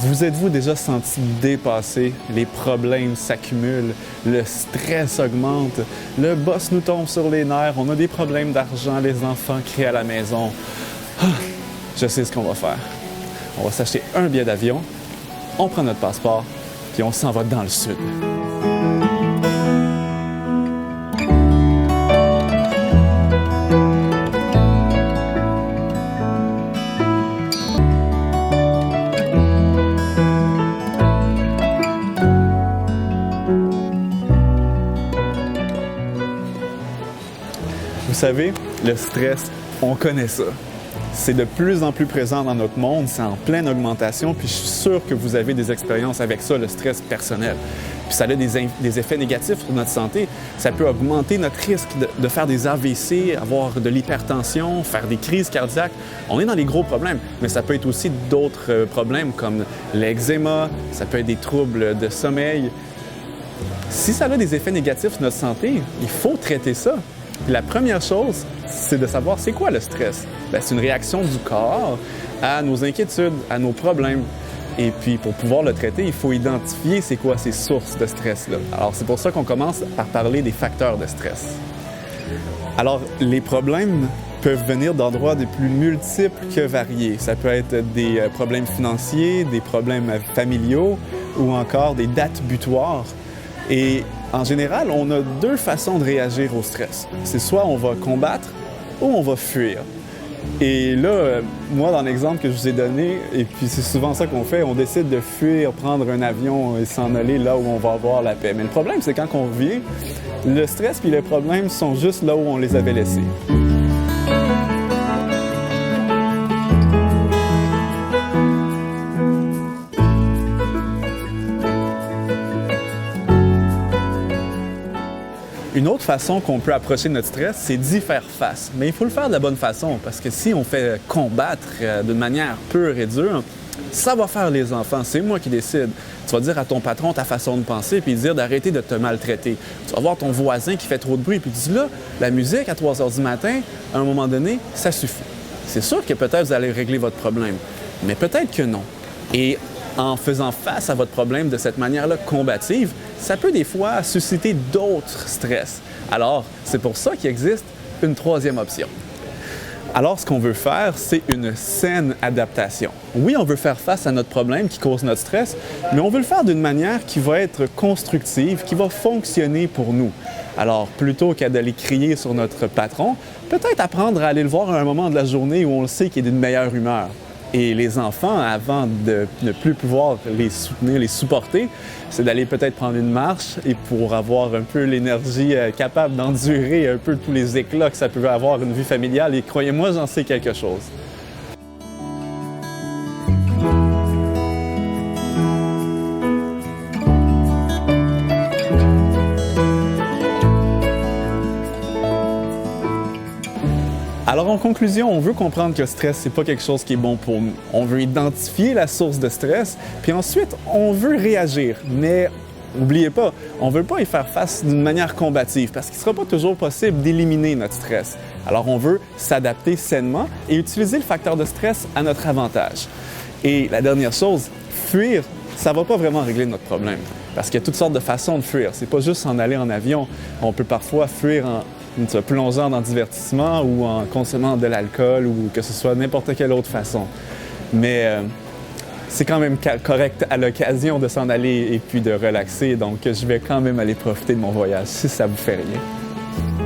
Vous êtes-vous déjà senti dépassé? Les problèmes s'accumulent, le stress augmente, le boss nous tombe sur les nerfs, on a des problèmes d'argent, les enfants crient à la maison. Je sais ce qu'on va faire. On va s'acheter un billet d'avion, on prend notre passeport, puis on s'en va dans le sud. Vous savez, le stress, on connaît ça. C'est de plus en plus présent dans notre monde, c'est en pleine augmentation, puis je suis sûr que vous avez des expériences avec ça, le stress personnel. Puis ça a des effets négatifs sur notre santé. Ça peut augmenter notre risque de faire des AVC, avoir de l'hypertension, faire des crises cardiaques. On est dans les gros problèmes, mais ça peut être aussi d'autres problèmes comme l'eczéma, ça peut être des troubles de sommeil. Si ça a des effets négatifs sur notre santé, il faut traiter ça. Puis la première chose, c'est de savoir c'est quoi le stress. Bien, c'est une réaction du corps à nos inquiétudes, à nos problèmes. Et puis, pour pouvoir le traiter, il faut identifier c'est quoi ces sources de stress-là. Alors, c'est pour ça qu'on commence par parler des facteurs de stress. Alors, les problèmes peuvent venir d'endroits de plus multiples que variés. Ça peut être des problèmes financiers, des problèmes familiaux ou encore des dates butoirs. Et en général, on a deux façons de réagir au stress. C'est soit on va combattre ou on va fuir. Et là, moi, dans l'exemple que je vous ai donné, et puis c'est souvent ça qu'on fait, on décide de fuir, prendre un avion et s'en aller là où on va avoir la paix. Mais le problème, c'est quand on revient, le stress puis les problèmes sont juste là où on les avait laissés. Une autre façon qu'on peut approcher notre stress, c'est d'y faire face. Mais il faut le faire de la bonne façon, parce que si on fait combattre d'une manière pure et dure, ça va faire les enfants. C'est moi qui décide. Tu vas dire à ton patron ta façon de penser, puis dire d'arrêter de te maltraiter. Tu vas voir ton voisin qui fait trop de bruit, puis tu dis là, la musique à 3 heures du matin, à un moment donné, ça suffit. C'est sûr que peut-être vous allez régler votre problème, mais peut-être que non. Et en faisant face à votre problème de cette manière-là combative, ça peut des fois susciter d'autres stress. Alors, c'est pour ça qu'il existe une troisième option. Alors, ce qu'on veut faire, c'est une saine adaptation. Oui, on veut faire face à notre problème qui cause notre stress, mais on veut le faire d'une manière qui va être constructive, qui va fonctionner pour nous. Alors, plutôt qu'à d'aller crier sur notre patron, peut-être apprendre à aller le voir à un moment de la journée où on le sait qu'il est d'une meilleure humeur. Et les enfants, avant de ne plus pouvoir les soutenir, les supporter, c'est d'aller peut-être prendre une marche et pour avoir un peu l'énergie capable d'endurer un peu tous les éclats que ça peut avoir une vie familiale. Et croyez-moi, j'en sais quelque chose. Alors, en conclusion, on veut comprendre que le stress, c'est pas quelque chose qui est bon pour nous. On veut identifier la source de stress, puis ensuite, on veut réagir. Mais n'oubliez pas, on veut pas y faire face d'une manière combative, parce qu'il sera pas toujours possible d'éliminer notre stress. Alors, on veut s'adapter sainement et utiliser le facteur de stress à notre avantage. Et la dernière chose, fuir, ça va pas vraiment régler notre problème. Parce qu'il y a toutes sortes de façons de fuir. C'est pas juste s'en aller en avion. On peut parfois fuir en se plongeant dans le divertissement ou en consommant de l'alcool ou que ce soit n'importe quelle autre façon. Mais c'est quand même correct à l'occasion de s'en aller et puis de relaxer. Donc, je vais quand même aller profiter de mon voyage si ça vous fait rien.